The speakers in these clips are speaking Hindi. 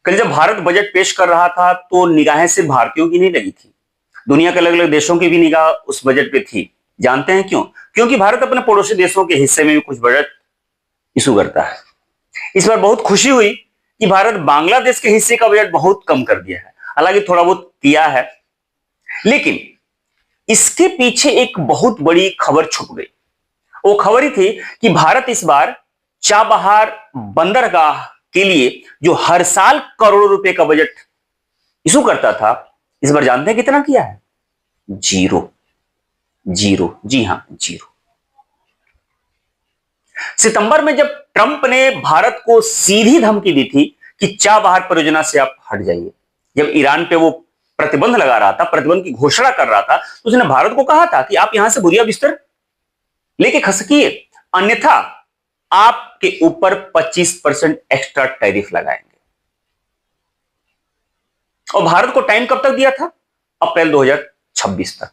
कल जब भारत बजट पेश कर रहा था तो निगाहें सिर्फ भारतीयों की नहीं लगी थी, दुनिया के अलग अलग देशों की भी निगाह उस बजट पे थी। जानते हैं क्यों? क्योंकि भारत अपने पड़ोसी देशों के हिस्से में भी कुछ बजट इशू करता है। इस बार बहुत खुशी हुई कि भारत बांग्लादेश के हिस्से का बजट बहुत कम कर दिया है, हालांकि थोड़ा बहुत किया है, लेकिन इसके पीछे एक बहुत बड़ी खबर छुप गई। वो खबर ही थी कि भारत इस बार चाबहार बंदरगाह के लिए जो हर साल करोड़ों रुपए का बजट इशू करता था, इस बार जानते हैं कितना किया है? जीरो। जीरो, जी हां, जीरो। सितंबर में जब ट्रंप ने भारत को सीधी धमकी दी थी कि चाबहार परियोजना से आप हट जाइए, जब ईरान पे वो प्रतिबंध लगा रहा था, प्रतिबंध की घोषणा कर रहा था, तो उसने भारत को कहा था कि आप यहां से बुरिया बिस्तर लेके खसकिए, अन्यथा आपके ऊपर 25% एक्स्ट्रा टैरिफ लगाएंगे। और भारत को टाइम कब तक दिया था? अप्रैल 2026 तक।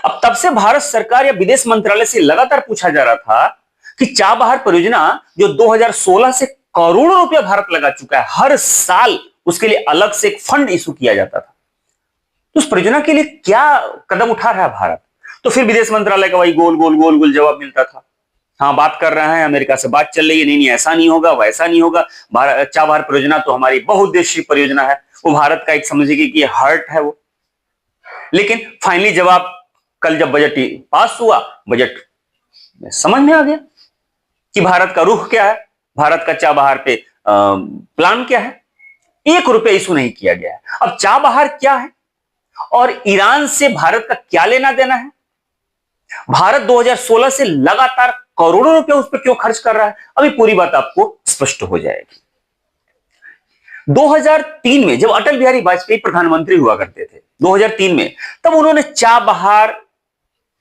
अब तब से भारत सरकार या विदेश मंत्रालय से लगातार पूछा जा रहा था कि चाबहार परियोजना जो 2016 से करोड़ों रुपया भारत लगा चुका है, हर साल उसके लिए अलग से एक फंड इशू किया जाता था, तो उस परियोजना के लिए क्या कदम उठा रहा है भारत? तो फिर विदेश मंत्रालय का वही गोल गोल गोल गोल जवाब मिलता था। हाँ, बात कर रहे हैं, अमेरिका से बात चल रही है, नहीं नहीं ऐसा नहीं होगा, वैसा नहीं होगा, चाबहार परियोजना तो हमारी बहुउद्देशीय परियोजना है, वो भारत का एक समझिए कि हार्ट है वो। लेकिन फाइनली जवाब कल जब बजट पास हुआ, बजट में समझ में आ गया कि भारत का रुख क्या है, भारत का चाबहार पे प्लान क्या है। 1 रुपया इशू नहीं किया गया है। अब चाबहार क्या है और ईरान से भारत का क्या लेना देना है? भारत 2016 से लगातार करोड़ों रुपए उस पर क्यों खर्च कर रहा है? अभी पूरी बात आपको स्पष्ट हो जाएगी। 2003 में जब अटल बिहारी वाजपेयी प्रधानमंत्री हुआ करते थे, 2003 में, तब उन्होंने चाबहार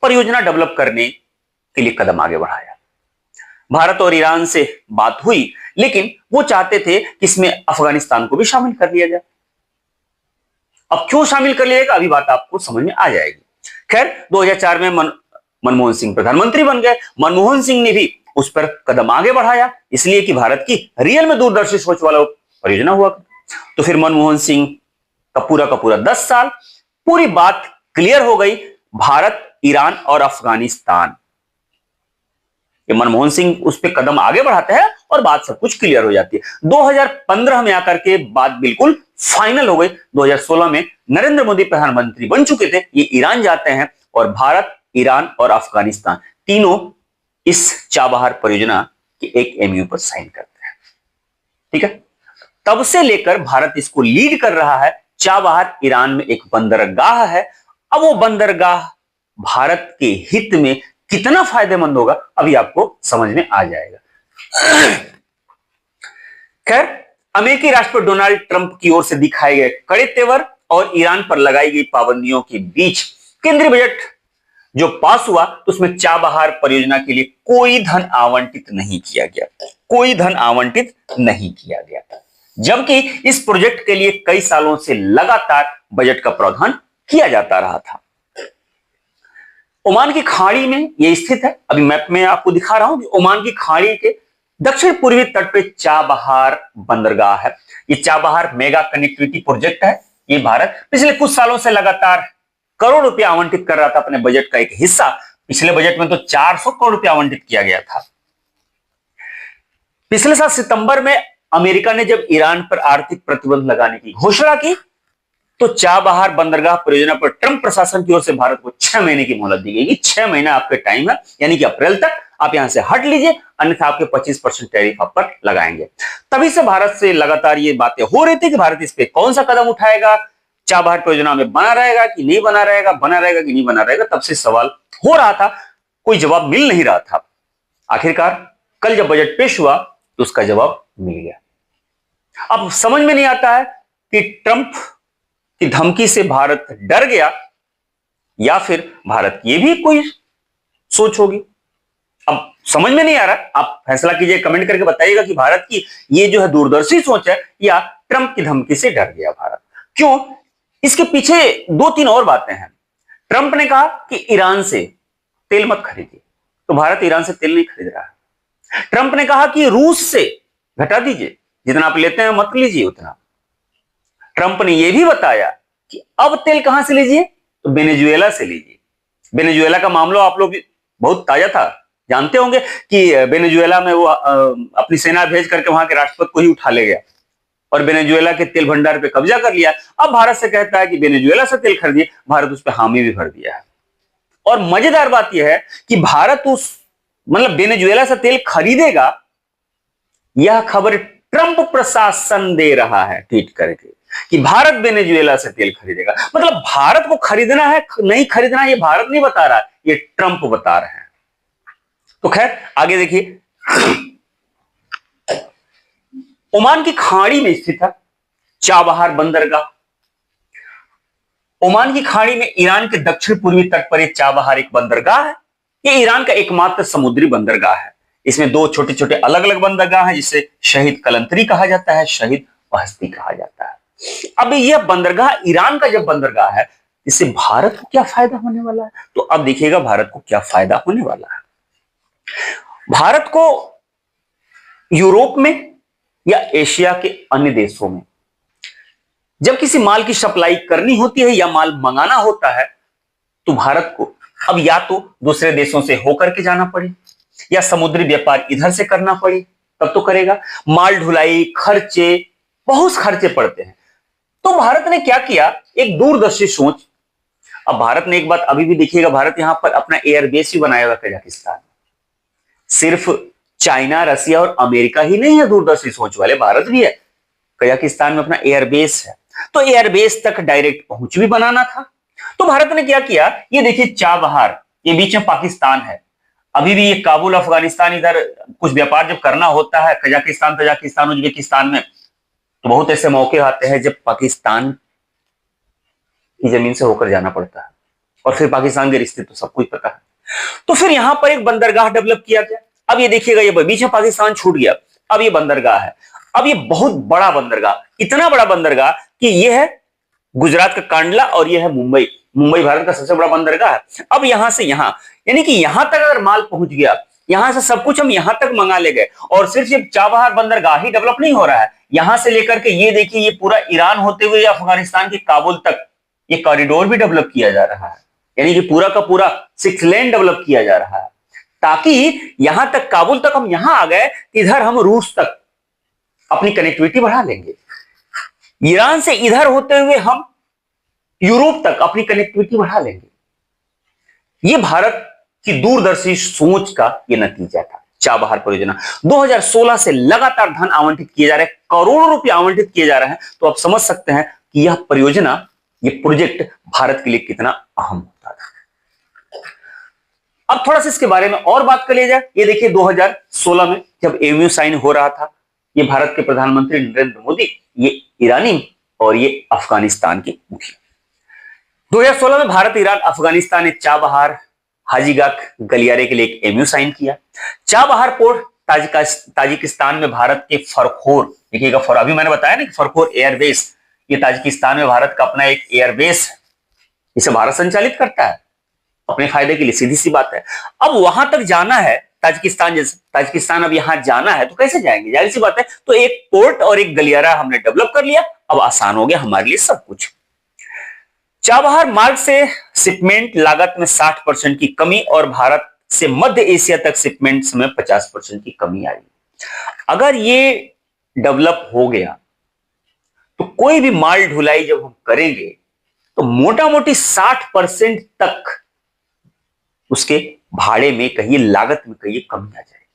परियोजना डेवलप करने के लिए कदम आगे बढ़ाया। भारत और ईरान से बात हुई, लेकिन वो चाहते थे कि इसमें अफगानिस्तान को भी शामिल कर लिया जाए। अब क्यों शामिल कर लिया जाएगा, अभी बात आपको समझ में आ जाएगी। खैर, 2004 में मनमोहन सिंह प्रधानमंत्री बन गए। मनमोहन सिंह ने भी उस पर कदम आगे बढ़ाया, इसलिए कि भारत की रियल में दूरदर्शी सोच वाला परियोजना हुआ। तो फिर मनमोहन सिंह का पूरा 10 साल, पूरी बात क्लियर हो गई। भारत, ईरान और अफगानिस्तान, ये मनमोहन सिंह उस पर कदम आगे बढ़ाते हैं और बात सब कुछ क्लियर हो जाती है। 2015 में आकर के बात बिल्कुल फाइनल हो गई। 2016 में नरेंद्र मोदी प्रधानमंत्री बन चुके थे, ये ईरान जाते हैं और भारत, ईरान और अफगानिस्तान तीनों इस चाबहार परियोजना के एक एमयू पर साइन करते हैं। ठीक है, तब से लेकर भारत इसको लीड कर रहा है। चाबहार ईरान में एक बंदरगाह है। अब वो बंदरगाह भारत के हित में कितना फायदेमंद होगा, अभी आपको समझ में आ जाएगा। खैर, अमेरिकी राष्ट्रपति डोनाल्ड ट्रंप की ओर से दिखाए गए कड़े तेवर और ईरान पर लगाई गई पाबंदियों के बीच केंद्रीय बजट जो पास हुआ, तो उसमें चाबहार परियोजना के लिए कोई धन आवंटित नहीं किया गया, कोई धन आवंटित नहीं किया गया, जबकि इस प्रोजेक्ट के लिए कई सालों से लगातार बजट का प्रावधान किया जाता रहा था। ओमान की खाड़ी में यह स्थित है। अभी मैप में आपको दिखा रहा हूं कि ओमान की खाड़ी के दक्षिण पूर्वी तट पे चाबहार बंदरगाह है। ये चाबहार मेगा कनेक्टिविटी प्रोजेक्ट है। ये भारत पिछले कुछ सालों से लगातार करोड़ रुपया आवंटित कर रहा था, अपने बजट का एक हिस्सा। पिछले बजट में तो 400 करोड़ रुपया आवंटित किया गया था। पिछले साल सितंबर में अमेरिका ने जब ईरान पर आर्थिक प्रतिबंध लगाने की घोषणा की, तो चाबहार बंदरगाह परियोजना पर ट्रंप प्रशासन की ओर से भारत को 6 महीने की मोहलत दी गई। 6 महीना आपके टाइम है, यानी कि अप्रैल तक आप यहां से हट लीजिए, अन्यथा आपके 25% टैरिफ आप पर लगाएंगे। तभी से भारत से लगातार ये बातें हो रही थी कि भारत इस पे कौन सा कदम उठाएगा, चाबहार परियोजना में बना रहेगा कि नहीं बना रहेगा, बना रहेगा कि नहीं बना रहेगा। तब से सवाल हो रहा था, कोई जवाब मिल नहीं रहा था। आखिरकार कल जब बजट पेश हुआ तो उसका जवाब मिल गया। अब समझ में नहीं आता है कि ट्रंप की धमकी से भारत डर गया या फिर भारत की भी कोई सोच होगी। अब समझ में नहीं आ रहा, आप फैसला कीजिए, कमेंट करके बताइएगा कि भारत की ये जो है दूरदर्शी सोच है या ट्रंप की धमकी से डर गया भारत। क्यों? इसके पीछे 2-3 और बातें हैं। ट्रंप ने कहा कि ईरान से तेल मत खरीदिए, तो भारत ईरान से तेल नहीं खरीद रहा है। ट्रंप ने कहा कि रूस से घटा दीजिए, जितना आप लेते हैं मत लीजिए उतना। ट्रंप ने यह भी बताया कि अब तेल कहां से लीजिए, तो वेनेजुएला से लीजिए। वेनेजुएला का मामला आप लोग बहुत ताजा था, जानते होंगे कि वेनेजुएला में वो अपनी सेना भेज करके वहां के राष्ट्रपति को ही उठा ले गया और वेनेजुएला के तेल भंडार पे कब्जा कर लिया। अब भारत से कहता है कि वेनेजुएला से तेल खरीदिए, भारत उस पर हामी भी भर दिया है। और मजेदार बात यह है कि भारत वेनेजुएला से तेल खरीदेगा, यह खबर ट्रंप प्रशासन दे रहा है ट्वीट करके कि भारत वेनेजुएला से तेल खरीदेगा। मतलब भारत को खरीदना है नहीं खरीदना है, यह भारत नहीं बता रहा, यह ट्रंप बता रहे हैं। तो खैर आगे देखिए, ओमान की खाड़ी में स्थित है चाबहार बंदरगाह। ओमान की खाड़ी में ईरान के दक्षिण पूर्वी तट पर यह चाबहार एक बंदरगाह है। यह ईरान का एकमात्र समुद्री बंदरगाह है। इसमें दो छोटे छोटे अलग अलग बंदरगाह हैं, जिसे शहीद कलंतरी कहा जाता है, शहीद बहस्ती कहा जाता है। अब यह बंदरगाह ईरान का जब बंदरगाह है, इससे भारत को क्या फायदा होने वाला है, तो अब देखिएगा भारत को क्या फायदा होने वाला है। भारत को यूरोप में या एशिया के अन्य देशों में जब किसी माल की सप्लाई करनी होती है या माल मंगाना होता है, तो भारत को अब या तो दूसरे देशों से होकर के जाना पड़े या समुद्री व्यापार इधर से करना पड़े, तब तो करेगा। माल ढुलाई, खर्चे, बहुत खर्चे पड़ते हैं। तो भारत ने क्या किया, एक दूरदर्शी सोच। अब भारत ने एक बात अभी भी देखिएगा, भारत यहां पर अपना एयरबेस भी बनाया हुआ कजाकिस्तान। सिर्फ चाइना, रसिया और अमेरिका ही नहीं है दूरदर्शी सोच वाले, भारत भी है। कजाकिस्तान में अपना एयरबेस है, तो एयरबेस तक डायरेक्ट पहुंच भी बनाना था। तो भारत ने क्या किया, ये देखिए चाबहार, ये बीच में पाकिस्तान है। अभी भी ये काबुल, अफगानिस्तान, इधर कुछ व्यापार जब करना होता है कजाकिस्तान, तजाकिस्तान, उज्बेकिस्तान में, तो बहुत ऐसे मौके आते हैं जब पाकिस्तान की जमीन से होकर जाना पड़ता है, और फिर पाकिस्तान के रिश्ते तो सबको ही पता है। तो फिर यहां पर एक बंदरगाह डेवलप किया गया। अब ये देखिएगा, ये बीच में पाकिस्तान छूट गया, अब ये बंदरगाह है। अब ये बहुत बड़ा बंदरगाह, इतना बड़ा बंदरगाह कि ये है गुजरात का कांडला और ये है मुंबई। मुंबई भारत का सबसे बड़ा बंदरगाह है। अब यहां से यहां, यानी कि यहां तक अगर माल पहुंच गया, यहां से सब कुछ हम यहां तक मंगा ले गए। और सिर्फ ये चाबहार बंदरगाह ही डेवलप नहीं हो रहा है, यहां से लेकर के ये देखिए, ये पूरा ईरान होते हुए अफगानिस्तान के काबुल तक ये कॉरिडोर भी डेवलप किया जा रहा है। यानी कि पूरा का पूरा 6 लेन डेवलप किया जा रहा है, ताकि यहां तक काबुल तक हम यहां आ गए, इधर हम रूस तक अपनी कनेक्टिविटी बढ़ा लेंगे। ईरान से इधर होते हुए हम यूरोप तक अपनी कनेक्टिविटी बढ़ा लेंगे। यह भारत की दूरदर्शी सोच का यह नतीजा था। चाबहार परियोजना 2016 से लगातार धन आवंटित किए जा रहे हैं, करोड़ों रुपए आवंटित किए जा रहे हैं। तो आप समझ सकते हैं कि यह परियोजना, यह प्रोजेक्ट भारत के लिए कितना अहम होता था। अब थोड़ा सा इसके बारे में और बात कर लिया जाए। ये देखिए 2016 में जब एमयू साइन हो रहा था, ये भारत के प्रधानमंत्री नरेंद्र मोदी, ये ईरानी और ये अफगानिस्तान के मुखिया। 2016 में भारत, ईरान, अफगानिस्तान ने चाबहार, हाजीगाक, गलियारे के लिए एक एमयू साइन किया। चाबहार पोर्ट ताजिकिस्तान में भारत के फरखोर, देखिएगा अभी मैंने बताया ना कि फरखोर एयरबेस, ये ताजिकिस्तान में भारत का अपना एक एयरबेस है, इसे भारत संचालित करता है अपने फायदे के लिए, सीधी सी बात है। अब वहां तक जाना है ताजिकिस्तान अब यहां जाना है तो कैसे जाएंगे, जाहिर सी बात है। तो एक पोर्ट और एक गलियारा हमने डेवलप कर लिया, अब आसान हो गया हमारे लिए सब कुछ। चाबहार मार्ग से शिपमेंट लागत में 60% की कमी और भारत से मध्य एशिया तक शिपमेंट्स में 50% की कमी आई। अगर ये डेवलप हो गया तो कोई भी माल ढुलाई जब हम करेंगे तो मोटा मोटी 60% तक उसके भाड़े में कहिए, लागत में कहिए, कमी आ जाएगी।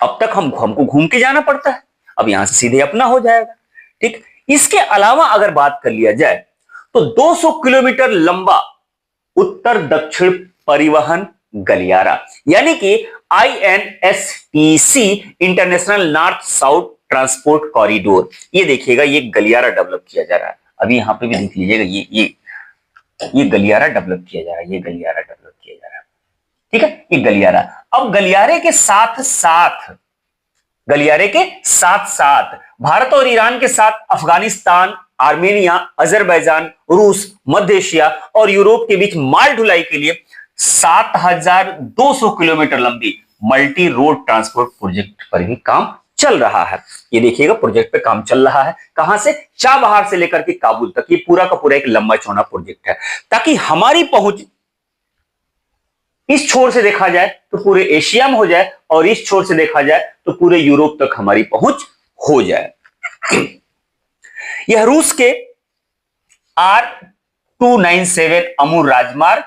अब तक हमको घूम के जाना पड़ता है, अब यहां से सीधे अपना हो जाएगा। ठीक, इसके अलावा अगर बात कर लिया जाए तो 200 किलोमीटर लंबा उत्तर दक्षिण परिवहन गलियारा, यानी कि INSTC, international north south transport corridor, ये देखिएगा ये गलियारा डेवलप किया जा रहा है। अभी यहां पे भी देख लीजिएगा, ये गलियारा डेवलप किया जा रहा है, ये गलियारा डेवलप किया जा रहा है। ठीक है, ये गलियारा। अब गलियारे के साथ साथ भारत और ईरान के साथ अफगानिस्तान, आर्मेनिया, अजरबैजान, रूस, मध्य एशिया और यूरोप के बीच माल ढुलाई के लिए 7200 किलोमीटर लंबी मल्टी रोड ट्रांसपोर्ट प्रोजेक्ट पर भी काम चल रहा है। ये देखिएगा प्रोजेक्ट पे काम चल रहा है, कहां से, चाबहार से लेकर के काबुल तक, ये पूरा का पूरा एक लंबा चौड़ा प्रोजेक्ट है, ताकि हमारी पहुंच इस छोर से देखा जाए तो पूरे एशिया में हो जाए और इस छोर से देखा जाए तो पूरे यूरोप तक हमारी पहुंच हो जाए। यह रूस के R297 अमूर राजमार्ग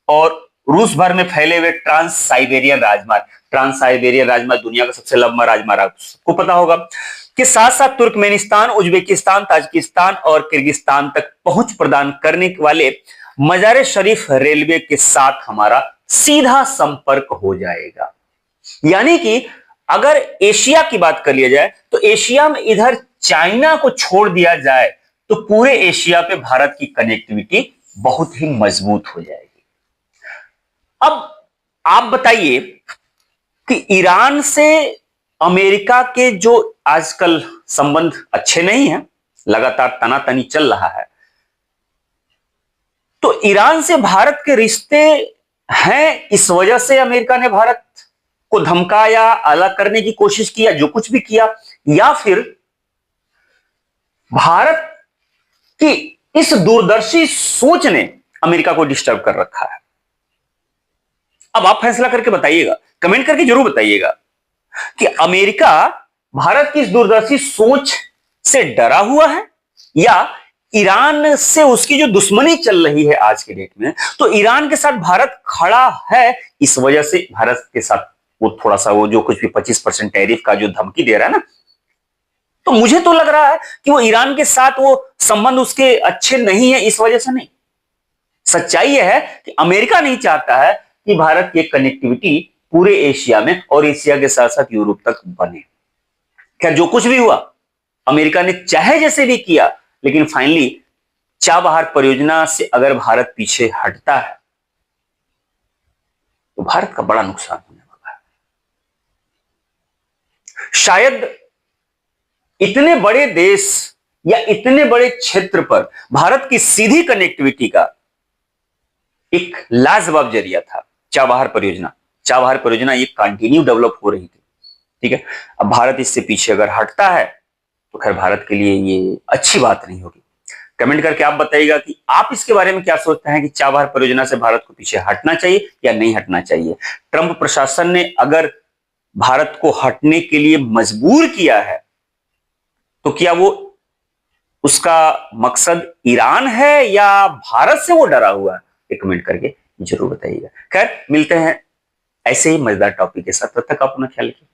और रूस भर में फैले हुए ट्रांस साइबेरियन राजमार्ग दुनिया का सबसे लंबा राजमार्ग, आपको पता होगा, के साथ साथ तुर्कमेनिस्तान, उज्बेकिस्तान, ताजिकिस्तान और किर्गिस्तान तक पहुंच प्रदान करने वाले मजार शरीफ रेलवे के साथ हमारा सीधा संपर्क हो जाएगा। यानी कि अगर एशिया की बात कर लिया जाए तो एशिया में इधर चाइना को छोड़ दिया जाए तो पूरे एशिया पे भारत की कनेक्टिविटी बहुत ही मजबूत हो जाएगी। अब आप बताइए कि ईरान से अमेरिका के जो आजकल संबंध अच्छे नहीं हैं, लगातार तनातनी चल रहा है, तो ईरान से भारत के रिश्ते हैं, इस वजह से अमेरिका ने भारत को धमकाया, अलग करने की कोशिश किया, जो कुछ भी किया, या फिर भारत की इस दूरदर्शी सोच ने अमेरिका को डिस्टर्ब कर रखा है। अब आप फैसला करके बताइएगा, कमेंट करके जरूर बताइएगा कि अमेरिका भारत की इस दूरदर्शी सोच से डरा हुआ है या ईरान से उसकी जो दुश्मनी चल रही है आज के डेट में, तो ईरान के साथ भारत खड़ा है, इस वजह से भारत के साथ वो थोड़ा सा वो जो कुछ भी 25% टैरिफ का जो धमकी दे रहा है ना, तो मुझे तो लग रहा है कि वो ईरान के साथ वो संबंध उसके अच्छे नहीं है, इस वजह से नहीं। सच्चाई यह है कि अमेरिका नहीं चाहता है कि भारत की कनेक्टिविटी पूरे एशिया में और एशिया के साथ साथ यूरोप तक बने। खैर जो कुछ भी हुआ, अमेरिका ने चाहे जैसे भी किया, लेकिन फाइनली चाबहार परियोजना से अगर भारत पीछे हटता है तो भारत का बड़ा नुकसान होने वाला है। शायद इतने बड़े देश या इतने बड़े क्षेत्र पर भारत की सीधी कनेक्टिविटी का एक लाजवाब जरिया था चाबहार परियोजना ये कंटिन्यू डेवलप हो रही थी, ठीक है। अब भारत इससे पीछे अगर हटता है तो खैर भारत के लिए ये अच्छी बात नहीं होगी। कमेंट करके आप बताइएगा कि आप इसके बारे में क्या सोचते हैं कि चाबहार परियोजना से भारत को पीछे हटना चाहिए या नहीं हटना चाहिए। ट्रंप प्रशासन ने अगर भारत को हटने के लिए मजबूर किया है तो क्या वो उसका मकसद ईरान है या भारत से वो डरा हुआ है, ये कमेंट करके जरूर बताइएगा। खैर मिलते हैं ऐसे ही मजेदार टॉपिक के साथ, तब तक अपना ख्याल रखिए।